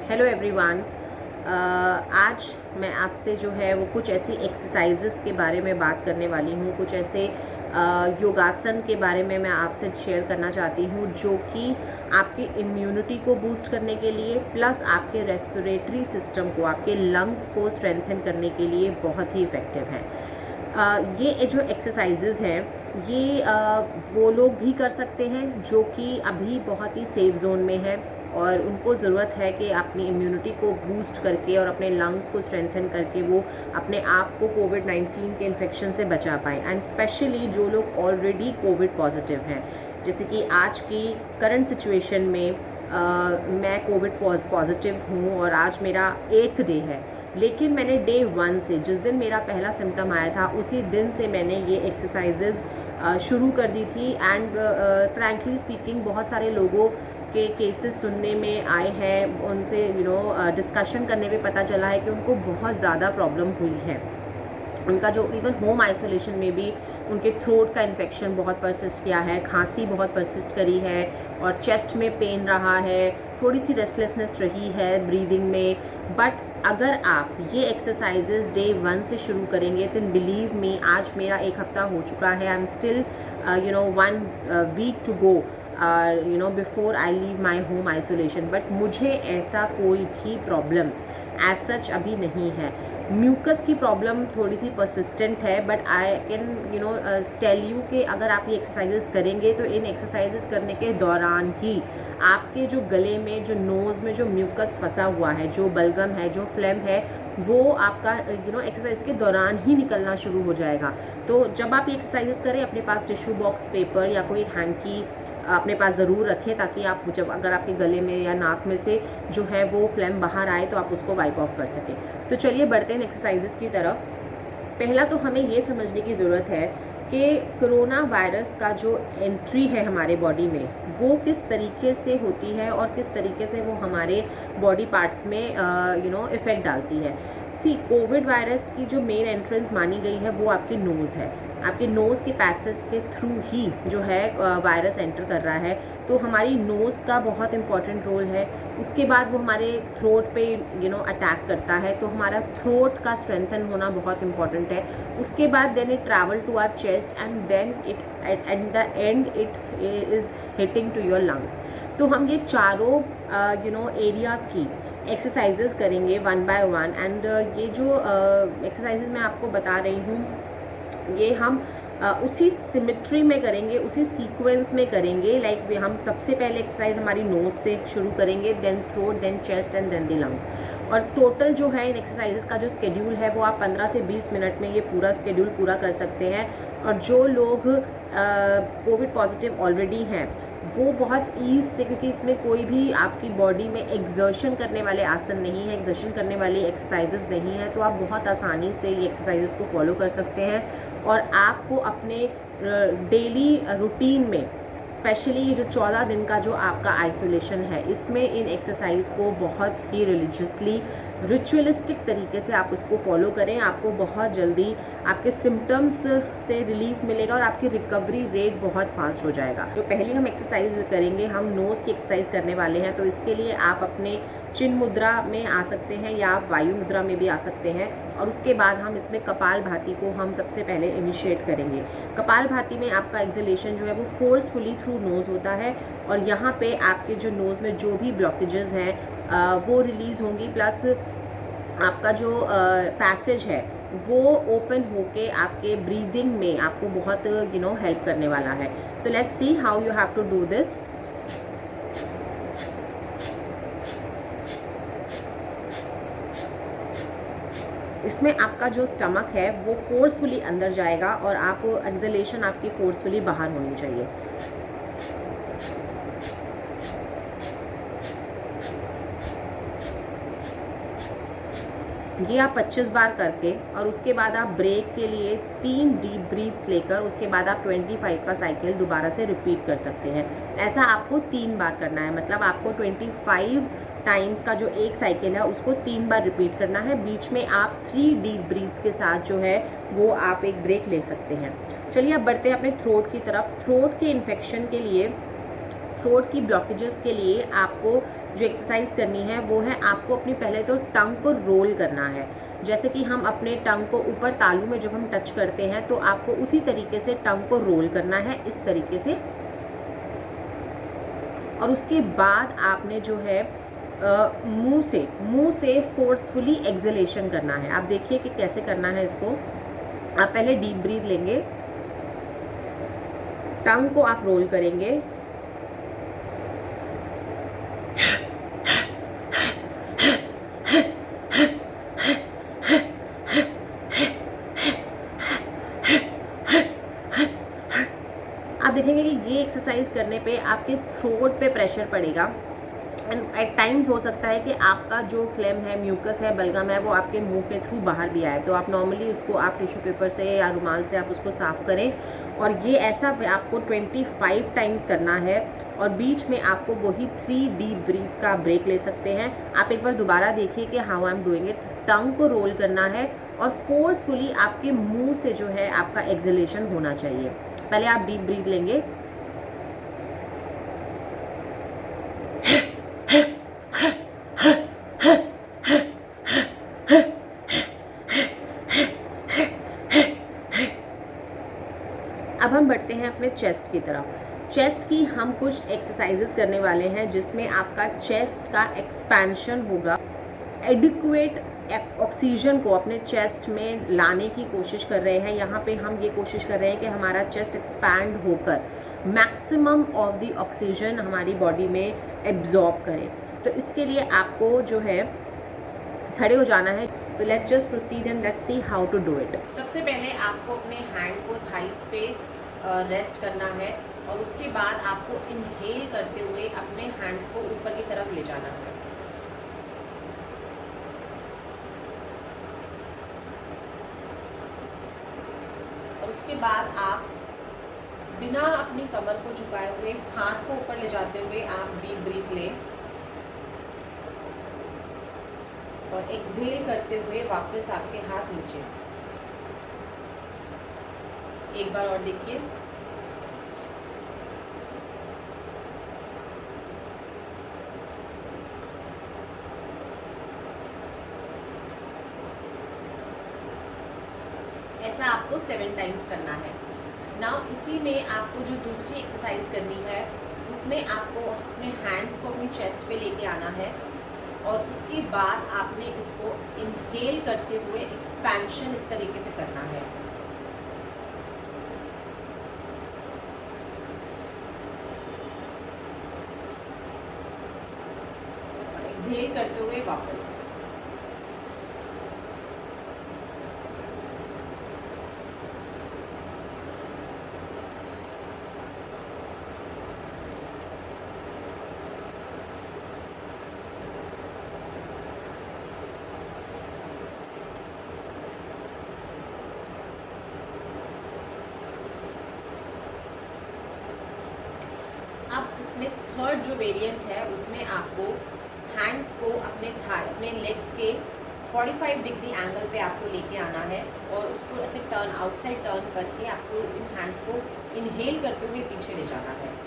Hello everyone. आज मैं आपसे जो है वो कुछ ऐसी एक्सरसाइजेस के बारे में बात करने वाली हूँ। कुछ ऐसे योगासन के बारे में मैं आपसे शेयर करना चाहती हूँ जो कि आपकी इम्यूनिटी को बूस्ट करने के लिए प्लस आपके रेस्पिरेटरी सिस्टम को, आपके लंग्स को स्ट्रेंथन करने के लिए बहुत ही इफ़ेक्टिव है। ये जो एक्सरसाइजेज़ हैं ये वो लोग भी कर सकते हैं जो कि अभी बहुत ही सेफ जोन में है और उनको ज़रूरत है कि अपनी इम्यूनिटी को बूस्ट करके और अपने लंग्स को स्ट्रेंथन करके वो अपने आप को कोविड-19 के इन्फेक्शन से बचा पाएँ। एंड स्पेशली जो लोग ऑलरेडी कोविड पॉजिटिव हैं, जैसे कि आज की करंट सिचुएशन में मैं कोविड पॉजिटिव हूँ और आज मेरा 8th डे है, लेकिन मैंने डे 1 से, जिस दिन मेरा पहला सिम्टम आया था उसी दिन से मैंने ये एक्सरसाइजेज़ शुरू कर दी थी। एंड फ्रैंकली स्पीकिंग बहुत सारे लोगों के केसेस सुनने में आए हैं, उनसे डिस्कशन करने पे पता चला है कि उनको बहुत ज़्यादा प्रॉब्लम हुई है। उनका जो इवन होम आइसोलेशन में भी उनके थ्रोट का इन्फेक्शन बहुत परसिस्ट किया है, खांसी बहुत परसिस्ट करी है और चेस्ट में पेन रहा है, थोड़ी सी रेस्टलेसनेस रही है ब्रीदिंग में। बट अगर आप ये एक्सरसाइजेज डे 1 से शुरू करेंगे तो बिलीव मी, आज मेरा 1 हफ्ता हो चुका है। I am still 1 week to go before I leave my home isolation, but मुझे ऐसा कोई भी प्रॉब्लम एज सच अभी नहीं है। म्यूकस की प्रॉब्लम थोड़ी सी परसिस्टेंट है, but I can tell you कि अगर आप ये एक्सरसाइजेस करेंगे तो इन एक्सरसाइजेस करने के दौरान ही आपके जो गले में, जो नोज़ में जो म्यूकस फंसा हुआ है, जो बलगम है, जो फ्लेम है, वो आपका एक्सरसाइज के दौरान ही निकलना शुरू हो जाएगा। तो जब आप ये एक्सरसाइजेस करें, अपने पास टिश्यू बॉक्स, पेपर या कोई हैंकी अपने पास ज़रूर रखें, ताकि आप जब अगर आपके गले में या नाक में से जो है वो फ्लेम बाहर आए तो आप उसको वाइप ऑफ कर सकें। तो चलिए बढ़ते हैं एक्सरसाइजेस की तरफ। पहला तो हमें ये समझने की ज़रूरत है कि कोरोना वायरस का जो एंट्री है हमारे बॉडी में वो किस तरीके से होती है और किस तरीके से वो हमारे बॉडी पार्ट्स में इफ़ेक्ट डालती है। कोविड वायरस की जो मेन एंट्रेंस मानी गई है वो आपके नोज़ है। आपके नोज़ के पैसेज के थ्रू ही जो है वायरस एंटर कर रहा है, तो हमारी नोज़ का बहुत इंपॉर्टेंट रोल है। उसके बाद वो हमारे थ्रोट पे अटैक करता है, तो हमारा थ्रोट का स्ट्रेंथन होना बहुत इंपॉर्टेंट है। उसके बाद then it travel to our chest and then it at the end it is hitting to your lungs. तो हम ये चारों एरियाज़ की एक्सरसाइजेस करेंगे 1 बाय 1। एंड ये जो एक्सरसाइजेस मैं आपको बता रही हूँ ये हम उसी सिमेट्री में करेंगे, उसी सीक्वेंस में करेंगे। लाइक हम सबसे पहले एक्सरसाइज हमारी नोज़ से शुरू करेंगे, then throat, then chest and then the lungs. और टोटल जो है इन एक्सरसाइजेस का जो शेड्यूल है वो आप 15 से 20 मिनट में ये पूरा शेड्यूल पूरा कर सकते हैं। और जो लोग कोविड पॉजिटिव ऑलरेडी हैं वो बहुत ईज से, क्योंकि इसमें कोई भी आपकी बॉडी में एक्सर्शन करने वाले आसन नहीं है, एक्सर्शन करने वाली एक्सरसाइजेस नहीं है, तो आप बहुत आसानी से ये एक्सरसाइजेस को फॉलो कर सकते हैं। और आपको अपने डेली रूटीन में, स्पेशली ये जो 14 दिन का जो आपका आइसोलेशन है, इसमें इन एक्सरसाइज को बहुत ही रिलीजियसली, रिचुअलिस्टिक तरीके से आप उसको फॉलो करें। आपको बहुत जल्दी आपके सिम्टम्स से रिलीफ मिलेगा और आपकी रिकवरी रेट बहुत फास्ट हो जाएगा। तो पहले हम एक्सरसाइज करेंगे, हम नोज़ की एक्सरसाइज करने वाले हैं। तो इसके लिए आप अपने चिन्ह मुद्रा में आ सकते हैं या आप वायु मुद्रा में भी आ सकते हैं। और उसके बाद हम इसमें कपाल भाती को हम सबसे पहले इनिशिएट करेंगे। कपाल भाती में आपका एक्सलेशन जो है वो फोर्सफुली थ्रू नोज़ होता है और यहाँ पे आपके जो नोज़ में जो भी ब्लॉकेजेस हैं वो रिलीज़ होंगी, प्लस आपका जो पैसेज है वो ओपन होके आपके ब्रीदिंग में आपको बहुत हेल्प करने वाला है। So let's see how you have to do this. इसमें आपका जो स्टमक है वो फोर्सफुली अंदर जाएगा और आप एक्सलेशन आपकी फोर्सफुली बाहर होनी चाहिए। ये आप 25 बार करके और उसके बाद आप ब्रेक के लिए 3 डीप ब्रीथ्स लेकर उसके बाद आप 25 का साइकिल दोबारा से रिपीट कर सकते हैं। ऐसा आपको 3 बार करना है, मतलब आपको 25 टाइम्स का जो एक साइकिल है उसको 3 बार रिपीट करना है। बीच में आप 3 डीप ब्रीथ्स के साथ जो है वो आप एक ब्रेक ले सकते हैं। चलिए अब बढ़ते हैं अपने थ्रोट की तरफ। थ्रोट के इन्फेक्शन के लिए थ्रोट की ब्लॉकेजेस के लिए आपको जो एक्सरसाइज करनी है वो है, आपको अपनी पहले तो टंग को रोल करना है। जैसे कि हम अपने टंग को ऊपर तालू में जब हम टच करते हैं तो आपको उसी तरीके से टंग को रोल करना है, इस तरीके से। और उसके बाद आपने जो है मुंह से फोर्सफुली एक्सहेलेशन करना है। आप देखिए कि कैसे करना है इसको। आप पहले डीप ब्रीथ लेंगे, टंग को आप रोल करेंगे, आप देखेंगे कि ये एक्सरसाइज करने पे आपके थ्रोट पे प्रेशर पड़ेगा। एंड एट टाइम्स हो सकता है कि आपका जो फ्लेम है, म्यूकस है, बलगम है, वो आपके मुंह के थ्रू बाहर भी आए। तो आप नॉर्मली उसको आप टिश्यू पेपर से या रुमाल से आप उसको साफ़ करें। और ये ऐसा आपको 25 टाइम्स करना है। और बीच में आपको वही 3 डीप ब्रीथ्स का ब्रेक ले सकते हैं। आप एक बार दोबारा देखिए कि how I am doing it. Tongue को रोल करना है और फोर्सफुली आपके मुंह से जो है आपका एक्सहेलेशन होना चाहिए। पहले आप डीप ब्रीथ लेंगे, अब हम बढ़ते हैं अपने चेस्ट की तरफ। चेस्ट की हम कुछ एक्सरसाइजेस करने वाले हैं जिसमें आपका चेस्ट का एक्सपेंशन होगा। एडिक्वेट ऑक्सीजन को अपने चेस्ट में लाने की कोशिश कर रहे हैं। यहाँ पे हम ये कोशिश कर रहे हैं कि हमारा चेस्ट एक्सपैंड होकर मैक्सिमम ऑफ द ऑक्सीजन हमारी बॉडी में एब्जॉर्ब करे। तो इसके लिए आपको जो है खड़े हो जाना है। So let's just proceed and let's see how to do it. सबसे पहले आपको अपने हैंड को थाइस पे रेस्ट करना है और उसके बाद आपको इनहेल करते हुए अपने हैंड्स को ऊपर की तरफ ले जाना है। और उसके बाद आप बिना अपनी कमर को झुकाए हुए हाथ को ऊपर ले जाते हुए आप डीप ब्रीथ लें और एक्सहेल करते हुए वापस आपके हाथ नीचे। एक बार और देखिए। ऐसा आपको 7 टाइम्स करना है। नाउ इसी में आपको जो दूसरी एक्सरसाइज करनी है उसमें आपको अपने हैंड्स को अपनी चेस्ट पे लेके आना है और उसके बाद आपने इसको इनहेल करते हुए एक्सपेंशन इस तरीके से करना है। और एक्सहेल करते हुए वापस। अब इसमें थर्ड जो वेरिएंट है उसमें आपको हैंड्स को अपने लेग्स के 45 डिग्री एंगल पे आपको लेके आना है और उसको ऐसे टर्न आउटसाइड टर्न करके आपको इन हैंड्स को इनहेल करते हुए पीछे ले जाना है।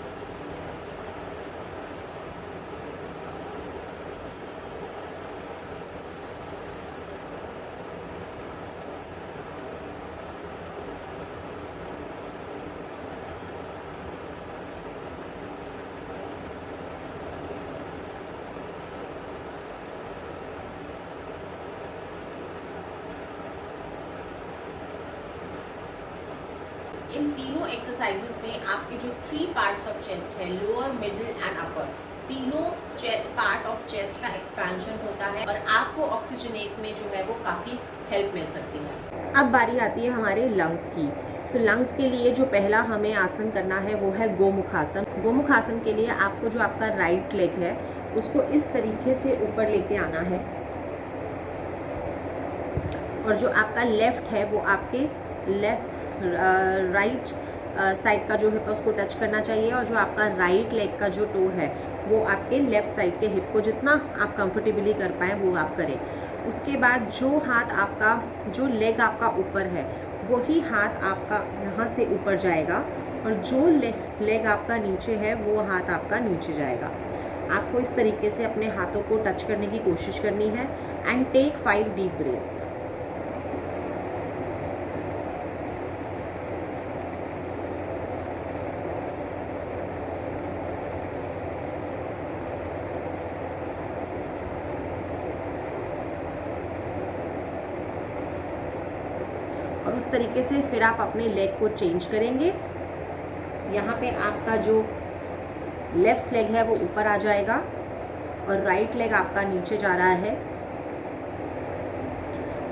इन तीनों एक्सरसाइजेस में आपके जो 3 पार्ट्स ऑफ चेस्ट है, लोअर, मिडिल एंड अपर, तीनों पार्ट ऑफ चेस्ट का एक्सपेंशन होता है और आपको ऑक्सीजनेट में जो है वो काफ़ी हेल्प मिल सकती है। अब बारी आती है हमारे लंग्स की। तो लंग्स के लिए जो पहला हमें आसन करना है वो है गोमुखासन। गोमुखासन के लिए आपको जो आपका राइट लेग है उसको इस तरीके से ऊपर लेके आना है और जो आपका लेफ्ट है वो आपके राइट साइड का जो हिप है उसको टच करना चाहिए और जो आपका राइट लेग का जो टो है वो आपके लेफ्ट साइड के हिप को जितना आप कंफर्टेबली कर पाएँ वो आप करें। उसके बाद जो हाथ आपका, जो लेग आपका ऊपर है वही हाथ आपका यहाँ से ऊपर जाएगा और जो लेग आपका नीचे है वो हाथ आपका नीचे जाएगा। आपको इस तरीके से अपने हाथों को टच करने की कोशिश करनी है एंड टेक 5 डीप ब्रेथ्स। और उस तरीके से फिर आप अपने लेग को चेंज करेंगे। यहाँ पे आपका जो लेफ़्ट लेग है वो ऊपर आ जाएगा और राइट लेग आपका नीचे जा रहा है,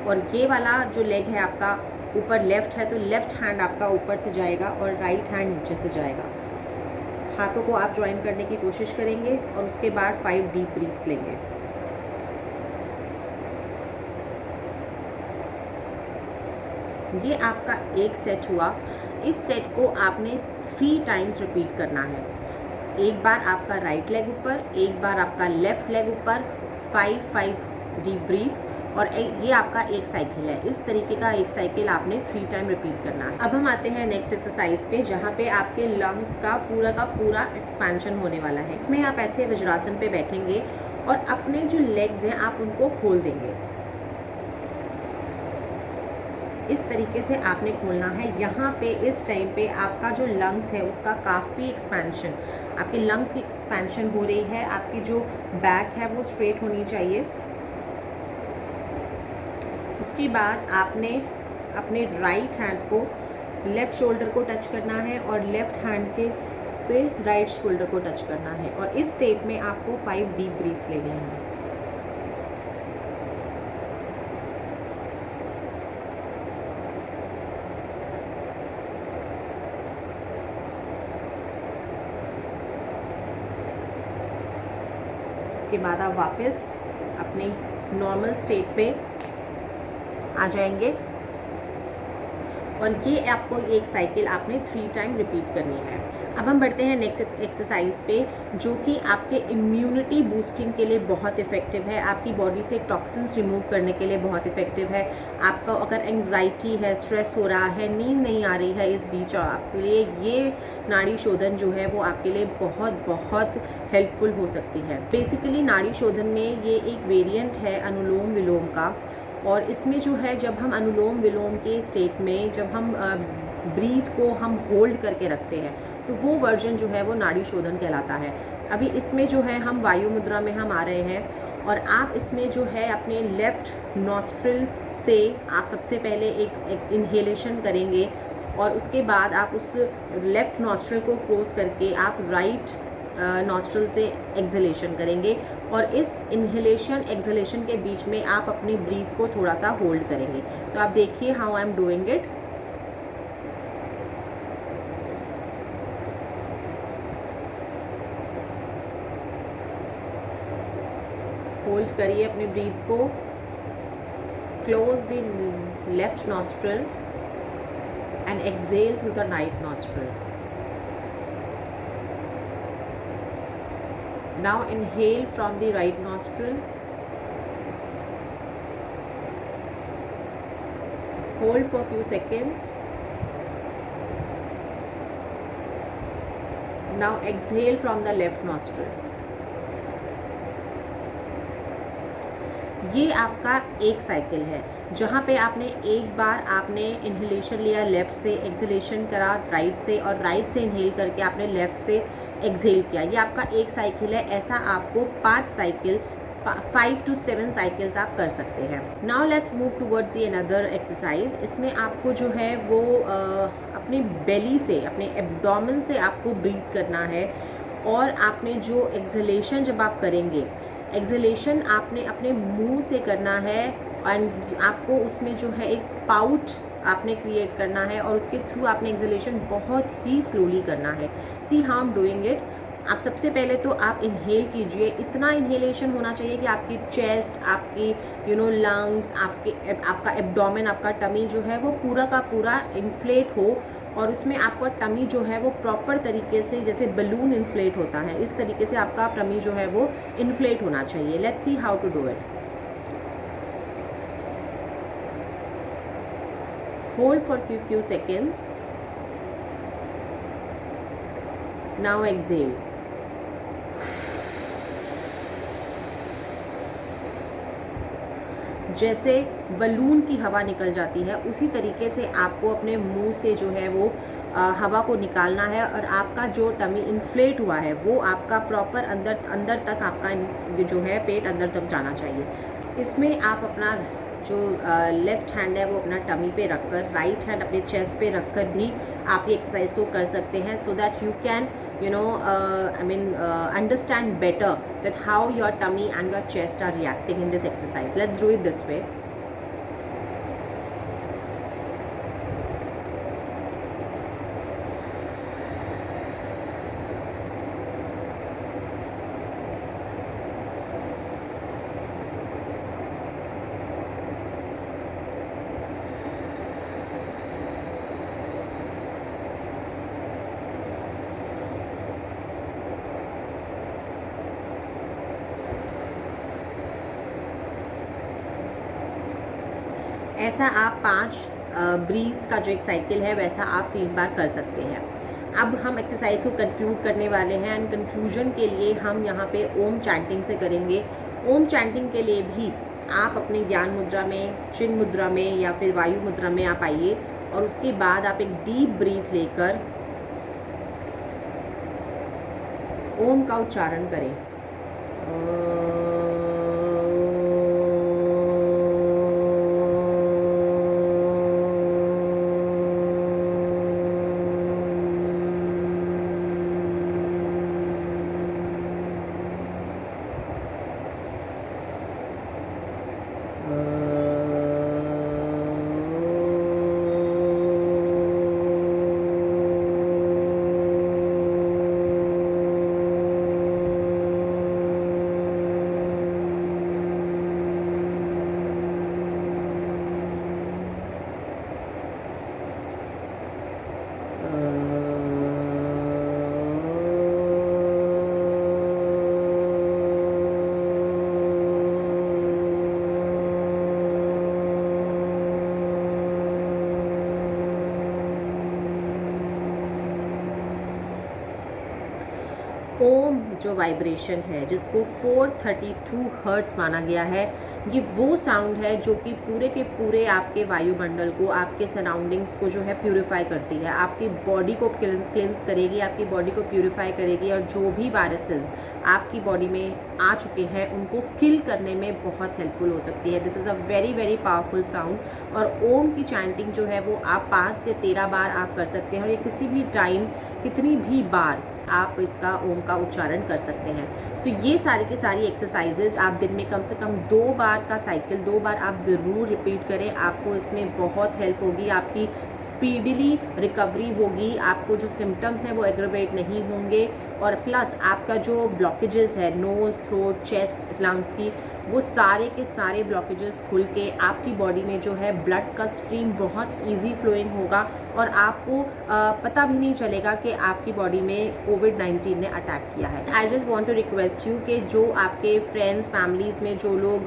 और ये वाला जो लेग है आपका ऊपर लेफ़्ट है तो लेफ़्ट हैंड आपका ऊपर से जाएगा और राइट हैंड नीचे से जाएगा। हाथों को आप ज्वाइन करने की कोशिश करेंगे और उसके बाद 5 डीप ब्रीथ्स लेंगे। ये आपका एक सेट हुआ। इस सेट को आपने 3 टाइम्स रिपीट करना है। एक बार आपका राइट लेग ऊपर, एक बार आपका लेफ़्ट लेग ऊपर, 5 डीप ब्रीथ्स, और ये आपका एक साइकिल है। इस तरीके का एक साइकिल आपने 3 टाइम रिपीट करना है। अब हम आते हैं नेक्स्ट एक्सरसाइज पे, जहाँ पे आपके लंग्स का पूरा एक्सपेंशन होने वाला है। इसमें आप ऐसे वज्रासन पे बैठेंगे और अपने जो लेग्स हैं आप उनको खोल देंगे। इस तरीके से आपने खोलना है। यहाँ पे इस टाइम पे आपका जो लंग्स है उसका काफ़ी एक्सपेंशन, आपके लंग्स की एक्सपेंशन हो रही है। आपकी जो बैक है वो स्ट्रेट होनी चाहिए। उसके बाद आपने अपने राइट हैंड को लेफ़्ट शोल्डर को टच करना है और लेफ़्ट हैंड के से राइट शोल्डर को टच करना है, और इस स्टेप में आपको 5 डीप ब्रीथ्स लेनी है। उसके बाद आप वापस अपनी नॉर्मल स्टेट पे आ जाएंगे, और ये आपको एक साइकिल आपने 3 टाइम रिपीट करनी है। अब हम बढ़ते हैं नेक्स्ट एक्सरसाइज पे, जो कि आपके इम्यूनिटी बूस्टिंग के लिए बहुत इफ़ेक्टिव है, आपकी बॉडी से टॉक्सिन्स रिमूव करने के लिए बहुत इफ़ेक्टिव है। आपका अगर एंग्जाइटी है, स्ट्रेस हो रहा है, नींद नहीं आ रही है इस बीच, आपके लिए ये नाड़ी शोधन जो है वो आपके लिए बहुत हेल्पफुल हो सकती है। बेसिकली नाड़ी शोधन में ये एक वेरिएंट है अनुलोम विलोम का, और इसमें जो है जब हम अनुलोम विलोम के स्टेट में जब हम ब्रीथ को हम होल्ड करके रखते हैं तो वो वर्जन जो है वो नाड़ी शोधन कहलाता है। अभी इसमें जो है हम वायु मुद्रा में हम आ रहे हैं, और आप इसमें जो है अपने लेफ़्ट नॉस्ट्रिल से आप सबसे पहले एक इन्हेलेशन करेंगे, और उसके बाद आप उस लेफ़्ट नॉस्ट्रिल को क्लोज करके आप राइट नॉस्ट्रिल से एक्सहेलेशन करेंगे, और इस इन्हेलेशन एक्सहेलेशन के बीच में आप अपनी ब्रीथ को थोड़ा सा होल्ड करेंगे। तो आप देखिए how I am doing it. Hold करिए अपनी ब्रीथ को, close the left nostril and exhale through the right nostril. Now inhale from the right nostril, hold for a few seconds. Now exhale from the left nostril. ये आपका एक cycle है जहाँ पे आपने एक बार आपने इन्हेलेशन लिया लेफ़्ट से, एक्सहेलेशन करा राइट से, और राइट से इन्हेल करके आपने लेफ़्ट से एक्सहेल किया। ये आपका एक साइकिल है। ऐसा आपको 5 to 7 साइकिल्स आप कर सकते हैं। Now let's move towards the another exercise. इसमें आपको जो है वो अपने बेली से, अपने एब्डोमेन से आपको ब्रीथ करना है, और आपने जो एक्सहेलेशन जब आप करेंगे, एक्सहेलेशन आपने अपने मुंह से करना है, एंड आपको उसमें जो है एक पाउट आपने क्रिएट करना है, और उसके थ्रू आपने एक्सहेलेशन बहुत ही स्लोली करना है। See how I am doing it. आप सबसे पहले तो आप इन्हेल कीजिए। इतना इन्हेलेशन होना चाहिए कि आपकी चेस्ट, आपकी लंग्स, आपका एब्डोमेन, आपका टमी जो है वो पूरा का पूरा इन्फ्लेट हो, और उसमें आपका टमी जो है वो प्रॉपर तरीके से जैसे बलून इन्फ्लेट होता है, इस तरीके से आपका टमी जो है वो इन्फ्लेट होना चाहिए। Let's see how to do it. Hold for few seconds. Now exhale. जैसे बलून की हवा निकल जाती है उसी तरीके से आपको अपने मुंह से जो है वो हवा को निकालना है और आपका जो टमी इन्फ्लेट हुआ है वो आपका प्रॉपर अंदर तक आपका जो है पेट अंदर तक जाना चाहिए। इसमें आप अपना जो लेफ़्ट हैंड है वो अपना टमी पे रखकर, राइट हैंड अपने चेस्ट पे रखकर भी आप ये एक्सरसाइज को कर सकते हैं, so that you can understand better that how your tummy and your chest are reacting in this exercise. Let's do it this way. ऐसा आप 5 ब्रीथ का जो एक साइकिल है वैसा आप 3 बार कर सकते हैं। अब हम एक्सरसाइज को कंक्लूड करने वाले हैं एंड कंक्लूजन के लिए हम यहाँ पे ओम चैंटिंग से करेंगे। ओम चैंटिंग के लिए भी आप अपनी ज्ञान मुद्रा में, चिन्ह मुद्रा में या फिर वायु मुद्रा में आप आइए और उसके बाद आप एक डीप ब्रीथ लेकर ओम का उच्चारण करें। ओम जो वाइब्रेशन है जिसको 432 हर्ट्ज माना गया है, ये वो साउंड है जो कि पूरे के पूरे आपके वायुमंडल को, आपके सराउंडिंग्स को जो है प्यूरिफाई करती है, आपकी बॉडी को क्लेंस करेगी, आपकी बॉडी को प्यूरिफाई करेगी और जो भी वायरसेस आपकी बॉडी में आ चुके हैं उनको किल करने में बहुत हेल्पफुल हो सकती है। This is a very very powerful sound और ओम की चैंटिंग जो है वो आप 5 से 13 बार आप कर सकते हैं और ये किसी भी टाइम कितनी भी बार आप इसका ओम का उच्चारण कर सकते हैं। सो ये सारी की सारी एक्सरसाइजेज आप दिन में कम से कम 2 बार का साइकिल 2 बार आप ज़रूर रिपीट करें। आपको इसमें बहुत हेल्प होगी, आपकी स्पीडीली रिकवरी होगी, आपको जो सिम्टम्स हैं वो एग्रेवेट नहीं होंगे और प्लस आपका जो ब्लॉकेजेस है नोज़, थ्रोट, चेस्ट, लंग्स की, वो सारे के सारे ब्लॉकेजेस खुल के आपकी बॉडी में जो है ब्लड का स्ट्रीम बहुत इजी फ्लोइंग होगा और आपको पता भी नहीं चलेगा कि आपकी बॉडी में कोविड-19 ने अटैक किया है। I just want to request you कि जो आपके फ्रेंड्स, फैमिलीज़ में जो लोग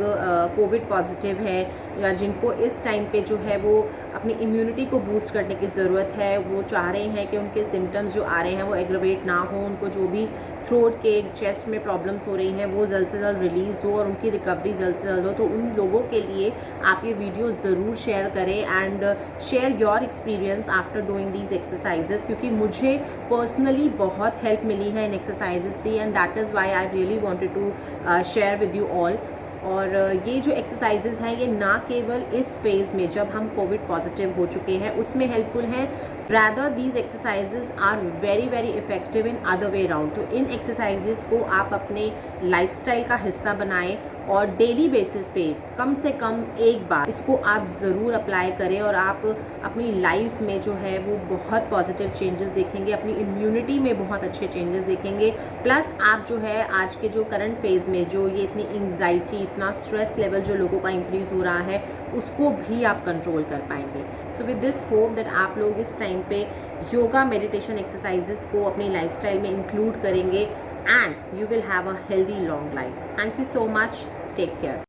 कोविड पॉजिटिव है या जिनको इस टाइम पे जो है वो अपनी इम्यूनिटी को बूस्ट करने की ज़रूरत है, वो चाह रहे हैं कि उनके सिम्टम्स जो आ रहे हैं वो एग्रेवेट ना हो, उनको जो भी थ्रोट के, चेस्ट में प्रॉब्लम्स हो रही हैं वो जल्द से जल्द रिलीज़ हो और उनकी रिकवरी जल्द से जल्द हो, तो उन लोगों के लिए आप ये वीडियो ज़रूर शेयर करें and share your experience after doing these exercises, क्योंकि मुझे पर्सनली बहुत हेल्प मिली है इन एक्सरसाइजेस से and that is why I really wanted to share with you all. और ये जो एक्सरसाइजेज हैं ये ना केवल इस फेज़ में जब हम कोविड पॉजिटिव हो चुके हैं उसमें हेल्पफुल हैं, rather these exercises are very very effective in other way around। तो इन एक्सरसाइजेस को आप अपने लाइफस्टाइल का हिस्सा बनाएं और डेली बेसिस पे कम से कम एक बार इसको आप ज़रूर अप्लाई करें और आप अपनी लाइफ में जो है वो बहुत पॉजिटिव चेंजेस देखेंगे, अपनी इम्यूनिटी में बहुत अच्छे चेंजेस देखेंगे। प्लस आप जो है आज के जो करंट फेज़ में जो ये इतनी एंग्जाइटी, इतना स्ट्रेस लेवल जो लोगों का इंक्रीज़ हो रहा है उसको भी आप कंट्रोल कर पाएंगे। So with this hope that आप लोग इस टाइम पे योगा, मेडिटेशन एक्सरसाइजेस को अपनी लाइफस्टाइल में इंक्लूड करेंगे and you will have a healthy long life. Thank you so much. Take care.